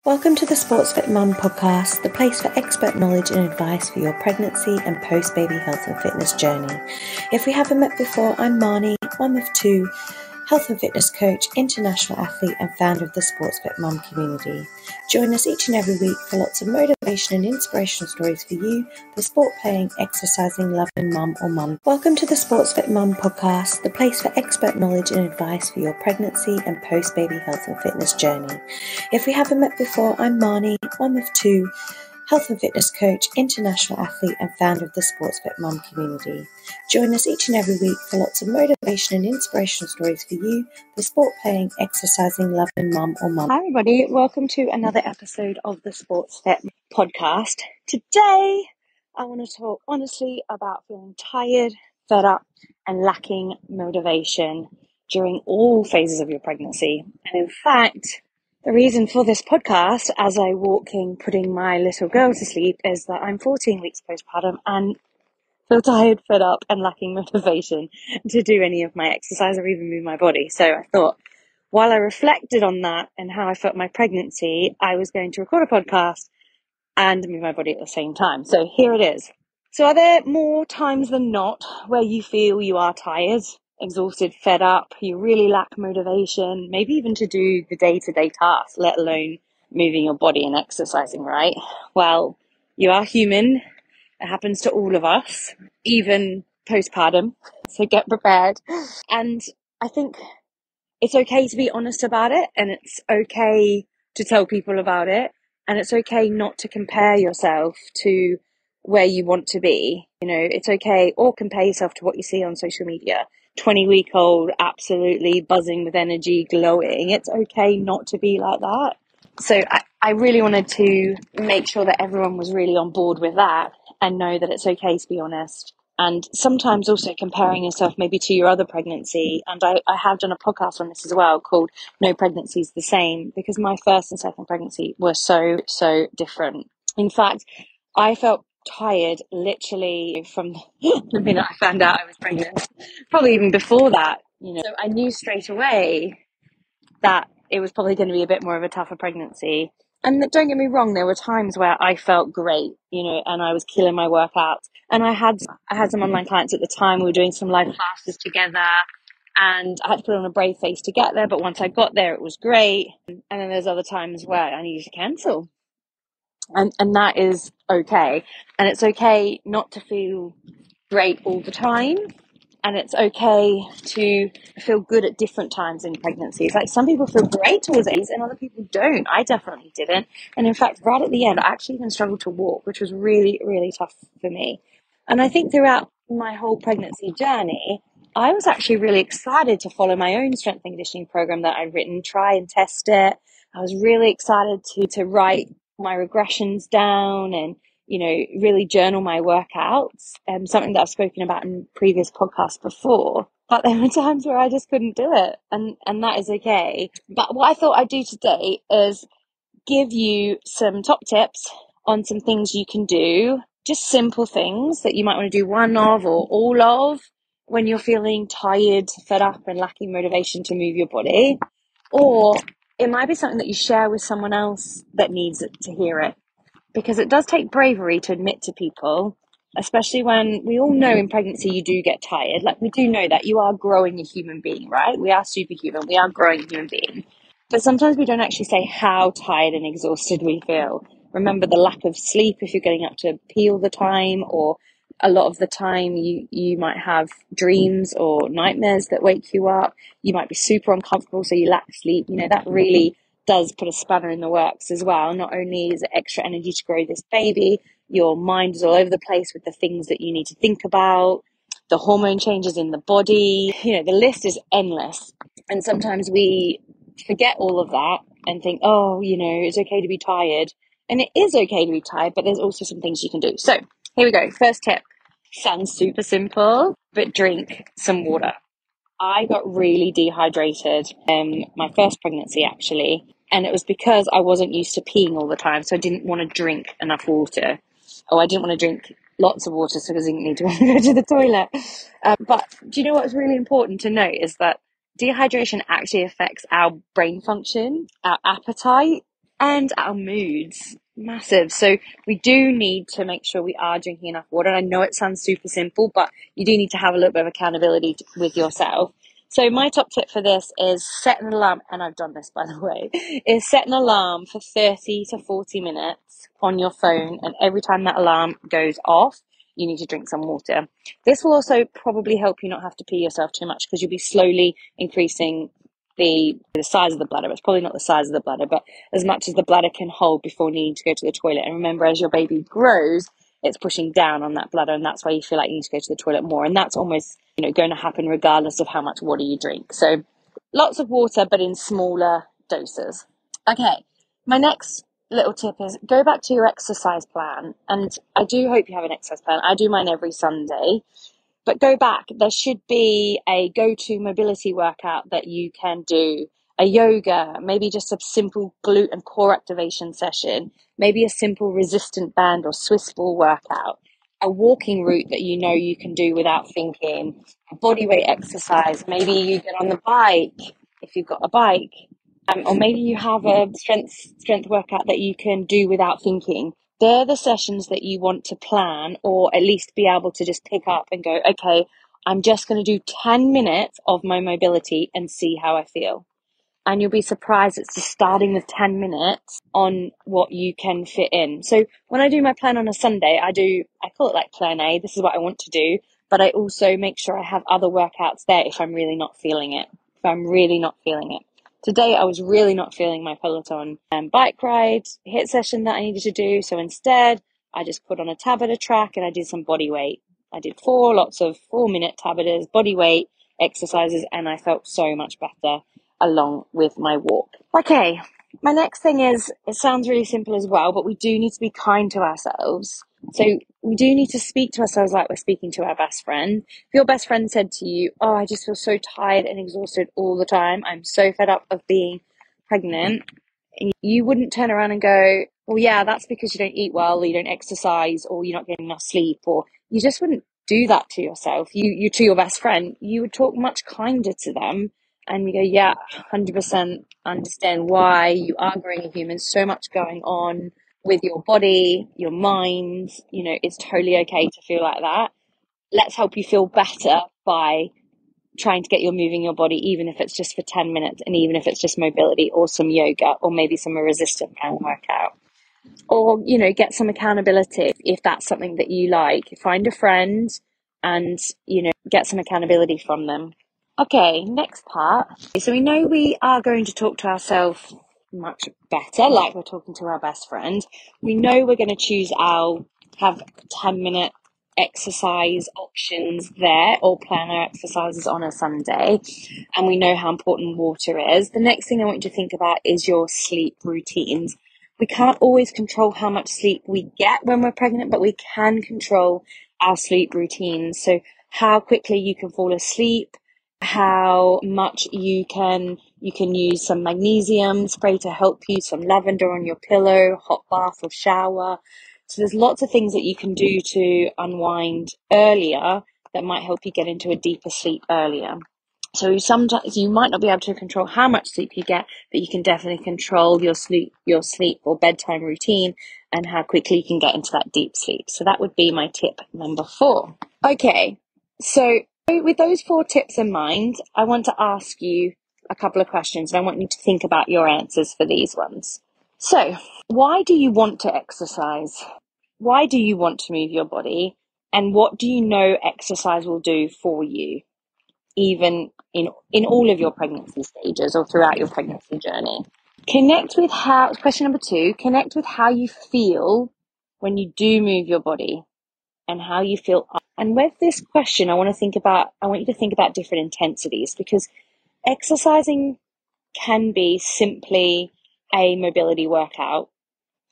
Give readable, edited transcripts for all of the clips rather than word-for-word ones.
Welcome to the Sportsfit Mum Podcast, the place for expert knowledge and advice for your pregnancy and post-baby health and fitness journey. If we haven't met before, I'm Marnie, mum of two, health and fitness coach, international athlete and founder of the Sportsfit Mum community. Join us each and every week for lots of motivation and inspirational stories for you, the sport-playing, exercising, loving mum or mum. Welcome to the Sportsfit Mum Podcast, the place for expert knowledge and advice for your pregnancy and post-baby health and fitness journey. If we haven't met before, I'm Marnie, mum of two, health and fitness coach, international athlete and founder of the Sportsfit Mum community. Join us each and every week for lots of motivation and inspirational stories for you, the sport-playing, exercising, loving mum or mum. Hi everybody, welcome to another episode of the Sportsfit Podcast. Today, I want to talk honestly about feeling tired, fed up and lacking motivation during all phases of your pregnancy. And in fact, the reason for this podcast, as I walk in putting my little girl to sleep, is that I'm 14 weeks postpartum and feel tired, fed up, and lacking motivation to do any of my exercise or even move my body. So I thought, while I reflected on that and how I felt my pregnancy, I was going to record a podcast and move my body at the same time. So here it is. So are there more times than not where you feel you are tired, exhausted, fed up, you really lack motivation, maybe even to do the day-to-day tasks, let alone moving your body and exercising, right? Well, you are human. It happens to all of us, even postpartum. So get prepared. And I think it's okay to be honest about it, and it's okay to tell people about it, and it's okay not to compare yourself to where you want to be. You know, it's okay, or compare yourself to what you see on social media. 20-week-old, absolutely buzzing with energy, glowing. It's okay not to be like that. So I really wanted to make sure that everyone was really on board with that and know that it's okay to be honest. And sometimes also comparing yourself maybe to your other pregnancy. And I have done a podcast on this as well called No Pregnancy is the Same, because my first and second pregnancy were so different. In fact, I felt tired literally from the minute I found out I was pregnant, probably even before that, you know. So I knew straight away that it was probably going to be a bit more of a tougher pregnancy. And don't get me wrong, there were times where I felt great, you know, and I was killing my workouts. And I had some online clients at the time. We were doing some live classes together, and I had to put on a brave face to get there. But once I got there, it was great. And then there's other times where I needed to cancel. And that is okay. And it's okay not to feel great all the time. And it's okay to feel good at different times in pregnancies. Like some people feel great towards days and other people don't. I definitely didn't. And in fact, right at the end, I actually even struggled to walk, which was really, really tough for me. And I think throughout my whole pregnancy journey, I was actually really excited to follow my own strength and conditioning program that I'd written, try and test it. I was really excited to write my regressions down and, you know, really journal my workouts, something that I've spoken about in previous podcasts before. But there were times where I just couldn't do it, and that is okay. But what I thought I'd do today is give you some top tips on some things you can do, just simple things that you might want to do one of or all of when you're feeling tired, fed up and lacking motivation to move your body. Or it might be something that you share with someone else that needs to hear it. Because it does take bravery to admit to people, especially when we all know in pregnancy you do get tired. Like we do know that you are growing a human being, right? We are superhuman. We are growing a human being. But sometimes we don't actually say how tired and exhausted we feel. Remember the lack of sleep if you're getting up to pee all the time, or a lot of the time you might have dreams or nightmares that wake you up. You might be super uncomfortable, so you lack sleep. You know, that really does put a spanner in the works as well. Not only is it extra energy to grow this baby, your mind is all over the place with the things that you need to think about, the hormone changes in the body, you know, the list is endless. And sometimes we forget all of that and think, oh, you know, it's okay to be tired. And it is okay to be tired, but there's also some things you can do. So here we go. First tip. Sounds super simple, but drink some water. I got really dehydrated in my first pregnancy, actually. And it was because I wasn't used to peeing all the time. So I didn't want to drink enough water. I didn't want to drink lots of water because I didn't need to go to the toilet. But do you know what's really important to note is that dehydration actually affects our brain function, our appetite, and our moods. Massive. So we do need to make sure we are drinking enough water. I know it sounds super simple, but you do need to have a little bit of accountability with yourself. So my top tip for this is set an alarm, and I've done this by the way, is set an alarm for 30 to 40 minutes on your phone, and every time that alarm goes off, you need to drink some water. This will also probably help you not have to pee yourself too much, because you'll be slowly increasing the size of the bladder. It's probably not the size of the bladder, but as much as the bladder can hold before needing to go to the toilet. And remember, as your baby grows, it's pushing down on that bladder, and that's why you feel like you need to go to the toilet more. And that's almost, going to happen regardless of how much water you drink. So lots of water, but in smaller doses. Okay, my next little tip is go back to your exercise plan. And I do hope you have an exercise plan. I do mine every Sunday. But go back, there should be a go-to mobility workout that you can do, a yoga, maybe just a simple glute and core activation session, maybe a simple resistant band or Swiss ball workout, a walking route that you can do without thinking, a body weight exercise, maybe you get on the bike if you've got a bike, or maybe you have a strength workout that you can do without thinking. They're the sessions that you want to plan, or at least be able to just pick up and go, okay, I'm just going to do 10 minutes of my mobility and see how I feel. And you'll be surprised it's just starting with 10 minutes on what you can fit in. So when I do my plan on a Sunday, I call it like plan A. This is what I want to do. But I also make sure I have other workouts there if I'm really not feeling it. Today, I was really not feeling my Peloton bike ride HIIT session that I needed to do. So instead, I just put on a Tabata track and I did some body weight. I did lots of 4-minute Tabatas, body weight exercises, and I felt so much better along with my walk. Okay, my next thing is, it sounds really simple as well, but we do need to be kind to ourselves. So we do need to speak to ourselves like we're speaking to our best friend. If your best friend said to you, oh, I just feel so tired and exhausted all the time, I'm so fed up of being pregnant, and you wouldn't turn around and go, well, yeah, that's because you don't eat well, or you don't exercise, or you're not getting enough sleep, or you just wouldn't do that to yourself. You to your best friend, you would talk much kinder to them, and you go, yeah, 100% understand why you are growing a human, so much going on with your body, your mind, it's totally okay to feel like that. Let's help you feel better by trying to get you moving your body, even if it's just for 10 minutes, and even if it's just mobility or some yoga or maybe some resistant band workout. Or, get some accountability if that's something that you like. Find a friend and, get some accountability from them. Okay, next part. So we know we are going to talk to ourselves much better, like we're talking to our best friend. We know we're going to have 10-minute exercise options there, or plan our exercises on a Sunday. And we know how important water is. The next thing I want you to think about is your sleep routines. We can't always control how much sleep we get when we're pregnant, but we can control our sleep routines. So how quickly you can fall asleep, how much you can use some magnesium spray to help you, some lavender on your pillow, hot bath or shower. So there's lots of things that you can do to unwind earlier that might help you get into a deeper sleep earlier. So sometimes you might not be able to control how much sleep you get, but you can definitely control your sleep or bedtime routine, and how quickly you can get into that deep sleep. So that would be my tip number 4. Okay, so with those 4 tips in mind, I want to ask you a couple of questions, and I want you to think about your answers for these ones. So, why do you want to exercise? Why do you want to move your body? And what do you know exercise will do for you, even in all of your pregnancy stages or throughout your pregnancy journey? Question number 2, connect with how you feel when you do move your body and how you feel. And with this question, I want you to think about different intensities, because exercising can be simply a mobility workout,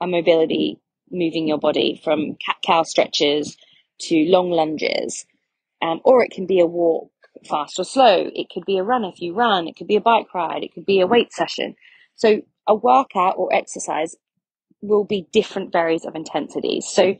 moving your body from cat-cow stretches to long lunges, or it can be a walk, fast or slow. It could be a run if you run. It could be a bike ride. It could be a weight session. So a workout or exercise will be different varies of intensities. So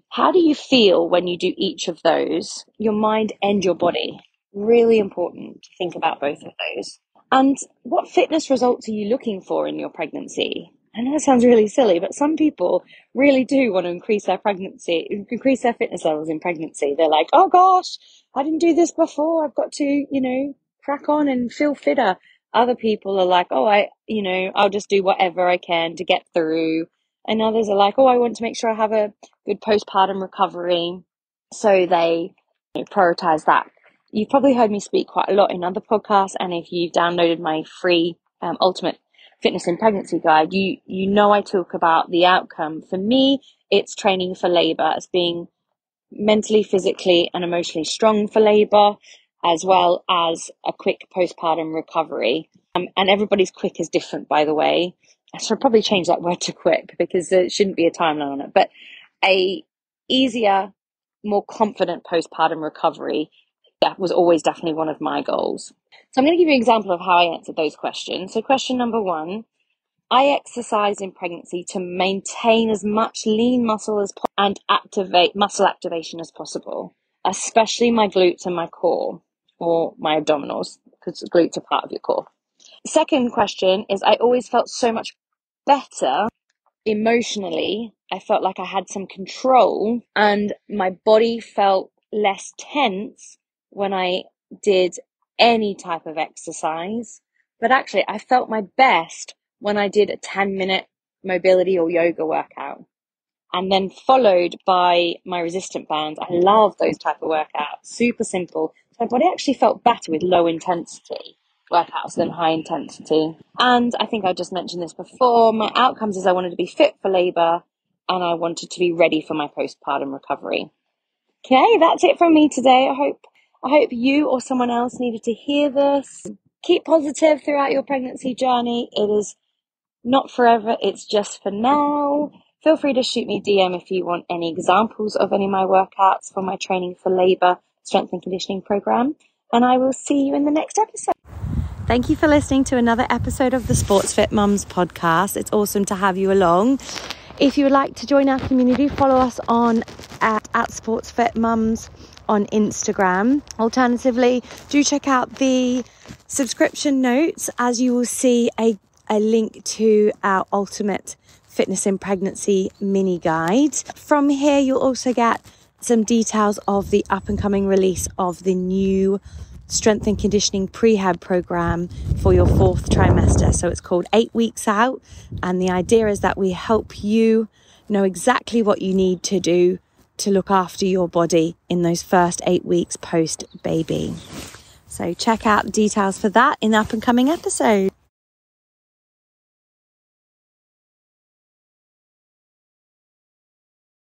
how do you feel when you do each of those, your mind and your body? Really important to think about both of those. And what fitness results are you looking for in your pregnancy? I know it sounds really silly, but some people really do want to increase their fitness levels in pregnancy. They're like, oh gosh, I didn't do this before. I've got to, crack on and feel fitter. Other people are like, oh, I'll just do whatever I can to get through. And others are like, oh, I want to make sure I have a good postpartum recovery. So they prioritize that. You've probably heard me speak quite a lot in other podcasts. And if you've downloaded my free Ultimate Fitness in Pregnancy guide, you know I talk about the outcome. For me, it's training for labor, as being mentally, physically, and emotionally strong for labor, as well as a quick postpartum recovery. And everybody's quick is different, by the way. I should probably change that word to quick, because there shouldn't be a timeline on it. But a easier, more confident postpartum recovery, that was always definitely one of my goals. So I'm going to give you an example of how I answered those questions. So question number 1, I exercise in pregnancy to maintain as much lean muscle and activate muscle activation as possible, especially my glutes and my core, or my abdominals, because glutes are part of your core. Second question is, I always felt so much better emotionally. I felt like I had some control and my body felt less tense when I did any type of exercise. But actually, I felt my best when I did a 10-minute mobility or yoga workout, and then followed by my resistant bands. I love those type of workouts, super simple. So my body actually felt better with low intensity workouts than high intensity. And I think I just mentioned this before, my outcomes is I wanted to be fit for labor and I wanted to be ready for my postpartum recovery. Okay, that's it from me today. I hope you or someone else needed to hear this. Keep positive throughout your pregnancy journey. It is not forever, it's just for now. Feel free to shoot me a DM if you want any examples of any of my workouts for my Training for Labour Strength and Conditioning program. And I will see you in the next episode. Thank you for listening to another episode of the Sportsfit Mums Podcast. It's awesome to have you along. If you would like to join our community, follow us on at Sportsfit Mums on Instagram. Alternatively, do check out the subscription notes, as you will see a link to our Ultimate Fitness in Pregnancy mini guide. From here, you'll also get some details of the up and coming release of the new strength and conditioning prehab program for your 4th trimester. So it's called 8 Weeks Out, and the idea is that we help you know exactly what you need to do to look after your body in those first 8 weeks post baby. So check out the details for that in the up and coming episode.